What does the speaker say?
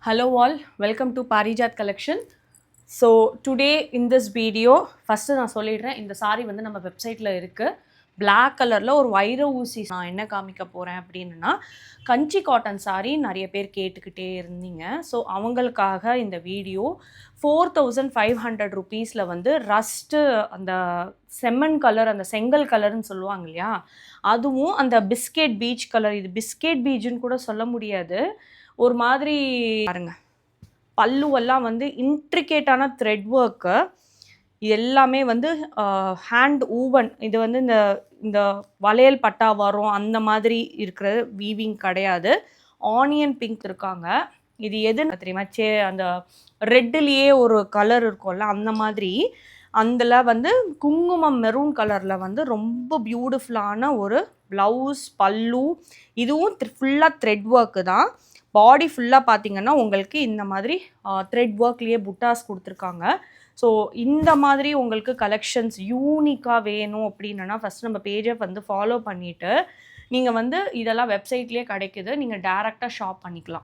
Hello all, welcome to Parijat Collection. So today in this video, first நான் சொல்லிடுறேன் இந்த saree வந்து நம்ம வெப்சைட்ல இருக்கு. Black கலர்ல ஒரு வைர ஊசி நான் என்ன காமிக்க போறேன் அப்படின்னா கஞ்சி காட்டன் saree நிறைய பேர் கேட்டுக்கிட்டே இருந்தீங்க. ஸோ அவங்களுக்காக இந்த வீடியோ 4500 rupeesல வந்து ரஸ்ட் அந்த செம்மண் கலர் அந்த செங்கல் கலர்னு சொல்லுவாங்க இல்லையா, அதுவும் அந்த பிஸ்கெட் பீச் கலர், இது பிஸ்கெட் பீச்சுன்னு கூட சொல்ல முடியாது, ஒரு மாதிரி பாருங்க. பல்லுவெல்லாம் வந்து இன்ட்ரிகேட்டான த்ரெட் ஒர்க்கு, இது எல்லாமே வந்து ஹேண்ட் ஊவன். இது வந்து இந்த இந்த வளையல் பட்டா வரும் அந்த மாதிரி இருக்கிற வீவிங் கிடையாது. ஆனியன் பிங்க் இருக்காங்க. இது எதுன்னு தெரியுமா? அந்த ரெட்டுலேயே ஒரு கலர் இருக்கும்ல அந்த மாதிரி, அதில் வந்து குங்குமம் மெரூன் கலரில் வந்து ரொம்ப பியூட்டிஃபுல்லான ஒரு ப்ளவுஸ் பல்லு. இதுவும் ஃபுல்லாக த்ரெட் ஒர்க்கு தான். பாடி ஃபுல்லாக பார்த்தீங்கன்னா உங்களுக்கு இந்த மாதிரி த்ரெட் ஒர்க்லேயே புட்டாஸ் கொடுத்துருக்காங்க. ஸோ இந்த மாதிரி உங்களுக்கு கலெக்ஷன்ஸ் யூனிக்காக வேணும் அப்படின்னா ஃபஸ்ட் நம்ம பேஜை வந்து ஃபாலோ பண்ணிவிட்டு நீங்கள் வந்து இதெல்லாம் வெப்சைட்லேயே கிடைக்குது, நீங்கள் டேரெக்டாக ஷாப் பண்ணிக்கலாம்.